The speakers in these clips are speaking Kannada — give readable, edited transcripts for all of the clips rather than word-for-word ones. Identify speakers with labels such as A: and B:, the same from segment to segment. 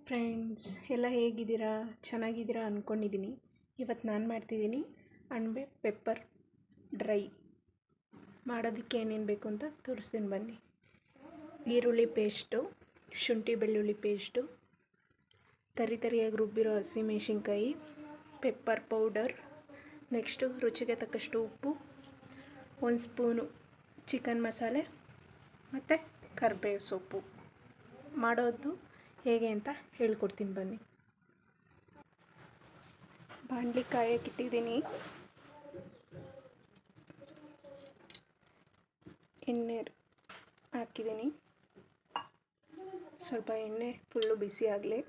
A: ಫ್ರೆಂಡ್ಸ್ ಎಲ್ಲ ಹೇಗಿದ್ದೀರಾ? ಚೆನ್ನಾಗಿದ್ದೀರಾ ಅಂದ್ಕೊಂಡಿದ್ದೀನಿ. ಇವತ್ತು ನಾನು ಮಾಡ್ತಿದ್ದೀನಿ ಅಣಬೆ ಪೆಪ್ಪರ್ ಡ್ರೈ. ಮಾಡೋದಕ್ಕೆ ಏನೇನು ಬೇಕು ಅಂತ ತೋರಿಸ್ತೀನಿ ಬನ್ನಿ. ಈರುಳ್ಳಿ ಪೇಸ್ಟು, ಶುಂಠಿ ಬೆಳ್ಳುಳ್ಳಿ ಪೇಸ್ಟು, ತರಿಯಾಗಿ ರುಬ್ಬಿರೋ ಹಸಿಮೆಣಸಿನ್ಕಾಯಿ, ಪೆಪ್ಪರ್ ಪೌಡರ್, ನೆಕ್ಸ್ಟು ರುಚಿಗೆ ತಕ್ಕಷ್ಟು ಉಪ್ಪು, 1 ಸ್ಪೂನು ಚಿಕನ್ ಮಸಾಲೆ ಮತ್ತು ಕರಿಬೇವು ಸೊಪ್ಪು. ಮಾಡೋದು ಹೇಗೆ ಅಂತ ಹೇಳ್ಕೊಡ್ತೀನಿ ಬನ್ನಿ. ಬಾಣಲಿ ಕಾಯಕ್ಕಿಟ್ಟಿದ್ದೀನಿ. ಎಣ್ಣೆ ಹಾಕಿದ್ದೀನಿ. ಸ್ವಲ್ಪ ಎಣ್ಣೆ ಫುಲ್ಲು ಬಿಸಿ ಆಗಲಿ.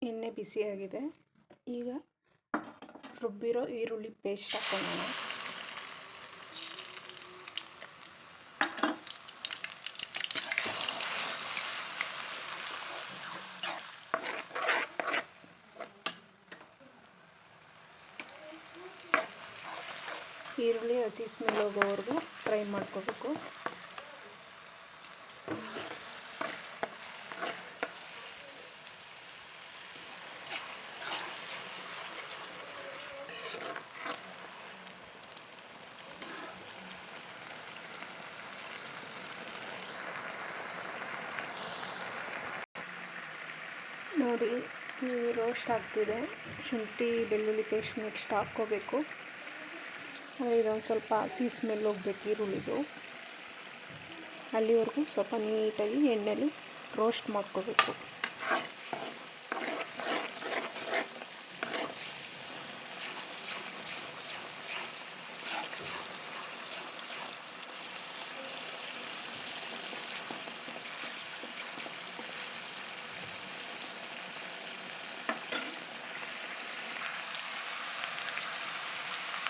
A: ಎಣ್ಣೆ ಬಿಸಿಯಾಗಿದೆ. ಈಗ ರುಬ್ಬಿರೋ ಈರುಳ್ಳಿ ಪೇಸ್ಟ್ ಹಾಕ್ಕೊಳ್ಳೋಣ. ಈರುಳ್ಳಿ ಹಸಿ ಸ್ಮೆಲ್ ಹೋಗೋವರೆಗೂ ಫ್ರೈ ಮಾಡ್ಕೋಬೇಕು. ನೋಡಿ, ರೋಸ್ಟ್ ಆಗ್ತಿದೆ. ಶುಂಠಿ ಬೆಳ್ಳುಳ್ಳಿ ಪೇಸ್ಟ್ ನೆಕ್ಸ್ಟ್ ಹಾಕ್ಕೋಬೇಕು. ಇದೊಂದು ಸ್ವಲ್ಪ ಹಸಿ ಸ್ಮೆಲ್ ಹೋಗ್ಬೇಕು ಈರುಳ್ಳಿದು. ಅಲ್ಲಿವರೆಗೂ ಸ್ವಲ್ಪ ನೀಟಾಗಿ ಎಣ್ಣೆಲಿ ರೋಸ್ಟ್ ಮಾಡ್ಕೋಬೇಕು.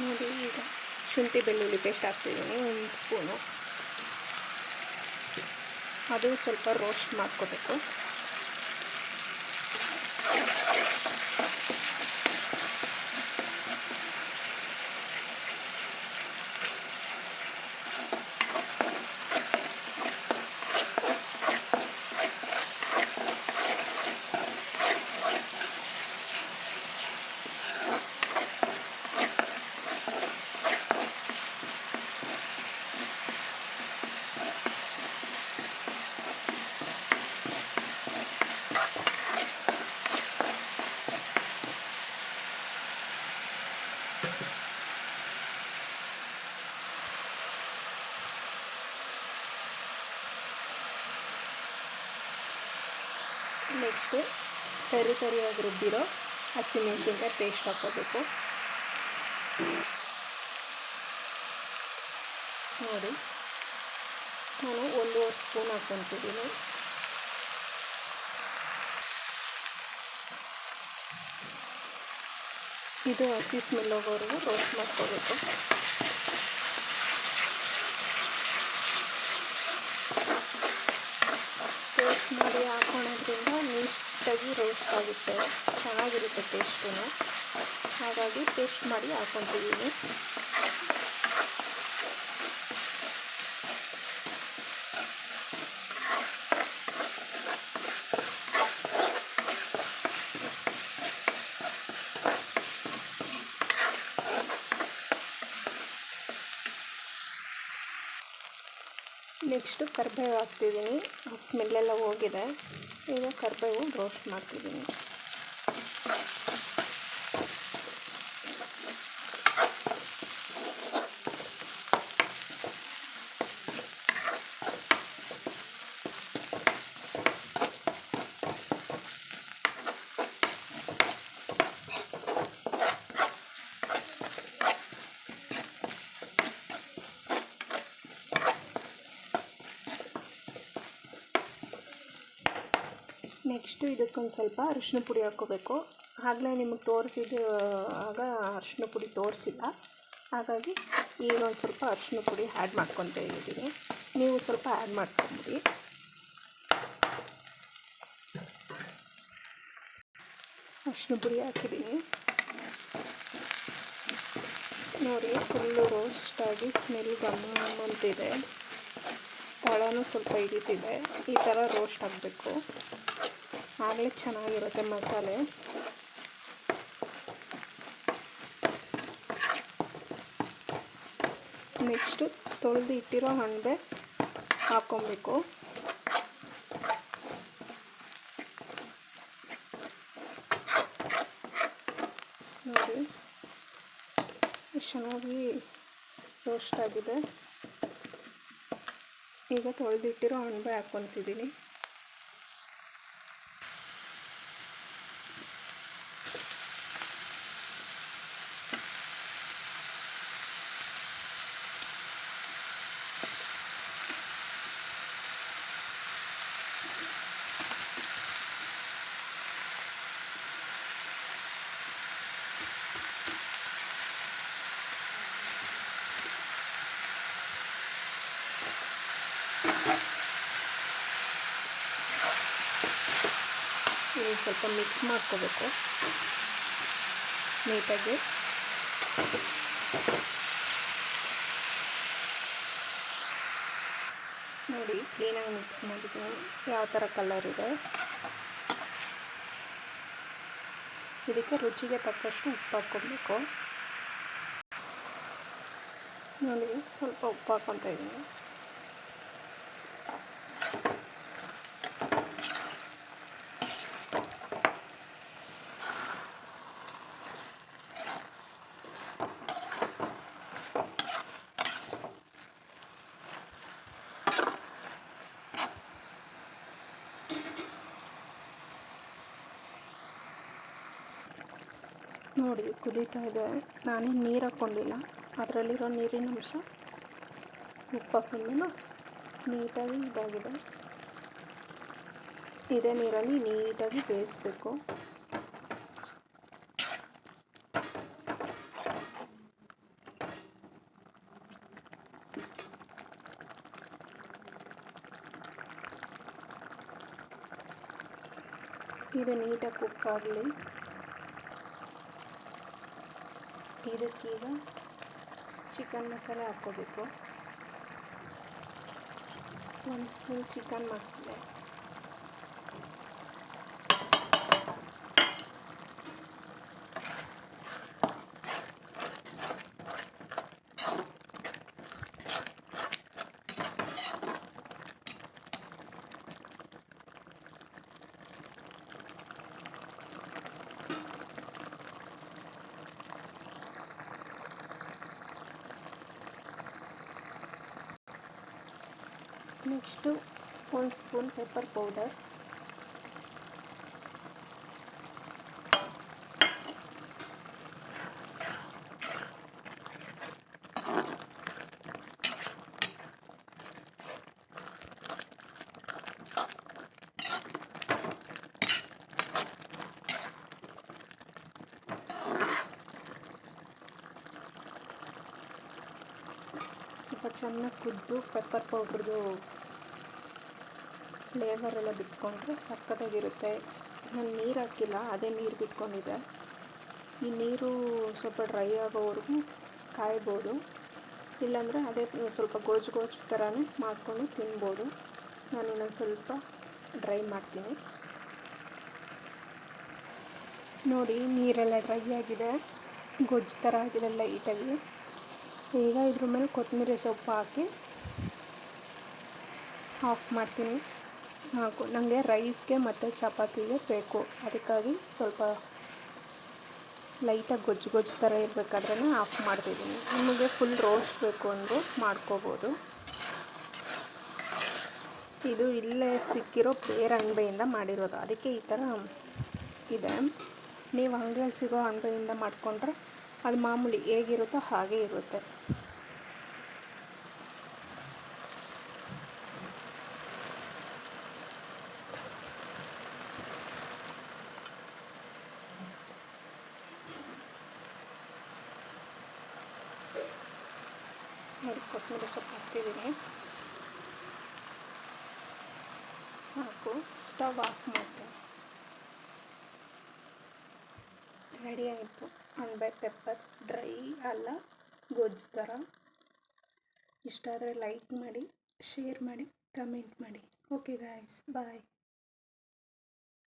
A: ನೋಡಿ, ಈಗ ಶುಂಠಿ ಬೆಳ್ಳುಳ್ಳಿ ಪೇಸ್ಟ್ ಹಾಕ್ತಿದ್ದೀನಿ 1 ಸ್ಪೂನು. ಅದು ಸ್ವಲ್ಪ ರೋಸ್ಟ್ ಮಾಡ್ಕೋಬೇಕು. ನೆಕ್ಸ್ಟು ತರಿಯಾಗಿ ರುಬ್ಬಿರೋ ಹಸಿಮೆಣಸಿನ್ಕಾಯಿ ಪೇಸ್ಟ್ ಹಾಕ್ಕೋಬೇಕು. ನೋಡಿ, ನಾನು 1.5 ಸ್ಪೂನ್ ಹಾಕ್ಕೊತಿದ್ದೀನಿ. ಇದು ಹಸಿ ಸ್ಮೆಲ್ ಹೋಗೋವರೆಗೂ ರೋಸ್ಟ್ ಮಾಡ್ಕೋಬೇಕು. ಪೇಸ್ಟ್ ಮಾಡಿ ಹಾಕೋಣದ್ರಿಂದ ನೀಟಾಗಿ ರೋಸ್ಟ್ ಆಗುತ್ತೆ, ಚೆನ್ನಾಗಿರುತ್ತೆ ಟೇಸ್ಟು. ಹಾಗಾಗಿ ಪೇಸ್ಟ್ ಮಾಡಿ ಹಾಕ್ಕೊತಿದ್ದೀನಿ. ನೆಕ್ಸ್ಟು ಕರಿಬೇವು ಹಾಕ್ತಿದ್ದೀನಿ. ಸ್ಮೆಲ್ಲೆಲ್ಲ ಹೋಗಿದೆ. ಈಗ ಕರಿಬೇವು ರೋಸ್ಟ್ ಮಾಡ್ತಿದ್ದೀನಿ. ನೆಕ್ಸ್ಟು ಇದಕ್ಕೊಂದು ಸ್ವಲ್ಪ ಅರಿಶಿನ ಪುಡಿ ಹಾಕ್ಕೋಬೇಕು. ಆಗಲೇ ನಿಮಗೆ ಆಗ ಅರಿಶಿನ ಪುಡಿ ತೋರಿಸಿಲ್ಲ, ಹಾಗಾಗಿ ಈಗ ಒಂದು ಸ್ವಲ್ಪ ಅರಿಶಿನ ಪುಡಿ ಆ್ಯಡ್ ಮಾಡ್ಕೊತಾ ಇದ್ದೀನಿ. ನೀವು ಸ್ವಲ್ಪ ಆ್ಯಡ್ ಮಾಡ್ಕೊಂಬಿಡಿ. ಅರಿಶಿನ ಪುಡಿ ಹಾಕಿದ್ದೀನಿ. ನೋಡಿ, ಫುಲ್ಲು ರೋಸ್ಟಾಗಿ ಸ್ಮೆಲ್ ಗಮ್ ಅಂತಿದೆ. ತಳನೂ ಸ್ವಲ್ಪ ಹಿಡಿತಿದೆ. ಈ ಥರ ರೋಸ್ಟ್ ಆಗಬೇಕು, ಆಗಲೇ ಚೆನ್ನಾಗಿರುತ್ತೆ ಮಸಾಲೆ. ನೆಕ್ಸ್ಟು ತೊಳೆದು ಇಟ್ಟಿರೋ ಅಣಬೆ ಹಾಕ್ಕೊಬೇಕು. ನೋಡಿ ಚೆನ್ನಾಗಿ ರೋಸ್ಟ್ ಆಗಿದೆ. ಈಗ ತೊಳೆದಿಟ್ಟಿರೋ ಅಣಬೆ ಹಾಕ್ಕೊತಿದ್ದೀನಿ. ಇದು ಸ್ವಲ್ಪ ಮಿಕ್ಸ್ ಮಾಡ್ಕೋಬೇಕು ನೀಟಾಗಿ. ನೋಡಿ ಕ್ಲೀನಾಗಿ ಮಿಕ್ಸ್ ಮಾಡಿದ್ದೀನಿ. ಯಾವ ಥರ ಕಲರ್ ಇದೆ. ಇದಕ್ಕೆ ರುಚಿಗೆ ತಕ್ಕಷ್ಟು ಉಪ್ಪು ಹಾಕ್ಕೊಬೇಕು. ನೋಡಿ ಸ್ವಲ್ಪ ಉಪ್ಪು ಹಾಕ್ಕೊತಾ ಇದ್ದೀನಿ. ನೋಡಿ ಕುದೀತಾ ಇದೆ. ನಾನೇ ನೀರು ಹಾಕ್ಕೊಂಡಿಲ್ಲ, ಅದರಲ್ಲಿರೋ ನೀರಿನ ಅಂಶ ಉಪ್ಪು ಹಾಕ್ಕೊಂಡು ನೀಟಾಗಿ ಇದಾಗಿದೆ. ಇದೇ ನೀರಲ್ಲಿ ನೀಟಾಗಿ ಬೇಯಿಸ್ಬೇಕು. ಇದು ನೀಟಾಗಿ ಕುಕ್ ಆಗಲಿ. ಇದಕ್ಕೀಗ ಚಿಕನ್ ಮಸಾಲೆ ಹಾಕ್ಕೋಬೇಕು. 1 ಸ್ಪೂನ್ ಚಿಕನ್ ಮಸಾಲೆ, ನೆಕ್ಸ್ಟು 1 ಸ್ಪೂನ್ ಪೆಪ್ಪರ್ ಪೌಡರ್, ಸ್ವಲ್ಪ ಚೆನ್ನಾಗಿ ಕುದ್ದು ಪೆಪ್ಪರ್ ಪೌಡ್ರದು ಫ್ಲೇವರೆಲ್ಲ ಬಿಟ್ಕೊಂಡ್ರೆ ಸಕ್ಕತ್ತಾಗಿರುತ್ತೆ. ನಾನು ನೀರು ಹಾಕಿಲ್ಲ, ಅದೇ ನೀರು ಬಿಟ್ಕೊಂಡಿದೆ. ಈ ನೀರು ಸ್ವಲ್ಪ ಡ್ರೈ ಆಗೋವರೆಗೂ ಕಾಯ್ಬೋದು, ಇಲ್ಲಾಂದರೆ ಅದೇ ಸ್ವಲ್ಪ ಗೋಜು ಗೋಜು ಥರನೇ ಮಾಡಿಕೊಂಡು ತಿನ್ಬೋದು. ನಾನು ಇನ್ನೊಂದು ಸ್ವಲ್ಪ ಡ್ರೈ ಮಾಡ್ತೀನಿ. ನೋಡಿ ನೀರೆಲ್ಲ ಡ್ರೈ ಆಗಿದೆ, ಗೊಜ್ಜು ಥರ ಆಗಿದೆ ಲೈಟಾಗಿ. ಈಗ ಇದ್ರ ಮೇಲೆ ಕೊತ್ತಂಬರಿ ಸೊಪ್ಪು ಹಾಕಿ ಆಫ್ ಮಾಡ್ತೀನಿ. ಸಾಕು, ನನಗೆ ರೈಸ್ಗೆ ಮತ್ತು ಚಪಾತಿಗೆ ಬೇಕು, ಅದಕ್ಕಾಗಿ ಸ್ವಲ್ಪ ಲೈಟಾಗಿ ಗೊಜ್ಜು ಗೊಜ್ಜು ಥರ ಇರಬೇಕಾದ್ರೆ ಆಫ್ ಮಾಡ್ತಿದ್ದೀನಿ. ನಿಮಗೆ ಫುಲ್ ರೋಸ್ಟ್ ಬೇಕು ಅಂದರೆ ಮಾಡ್ಕೋಬೋದು. ಇದು ಇಲ್ಲೇ ಸಿಕ್ಕಿರೋ ಬೇರೆ ಅಣಬೆಯಿಂದ ಮಾಡಿರೋದು, ಅದಕ್ಕೆ ಈ ಥರ ಇದೆ. ನೀವು ಅಂಗಡಿಯಲ್ಲಿ ಸಿಗೋ ಅಣಬೆಯಿಂದ ಮಾಡಿಕೊಂಡ್ರೆ ಅದು ಮಾಮೂಲಿ ಹೇಗಿರುತ್ತೋ ಹಾಗೇ ಇರುತ್ತೆ. ನೋಡಿ ಕೊತ್ತಂಬರಿ ಸೊಪ್ಪು ಹಾಕ್ತಿದ್ದೀನಿ. ಸಾಕು, ಸ್ಟವ್ ಆಫ್ ಮಾಡ್ತೀನಿ. ರೆಡಿ ಆಯಿತು ಅಣಬೆ ಪೆಪ್ಪರ್ ಡ್ರೈ ಅಲ್ಲ ಗೊಜ್ಜು ಥರ. ಇಷ್ಟ ಆದರೆ ಲೈಕ್ ಮಾಡಿ, ಶೇರ್ ಮಾಡಿ. ಕಮೆಂಟ್ ಮಾಡಿ. ಓಕೆ ಗಾಯ್ಸ್, ಬಾಯ್.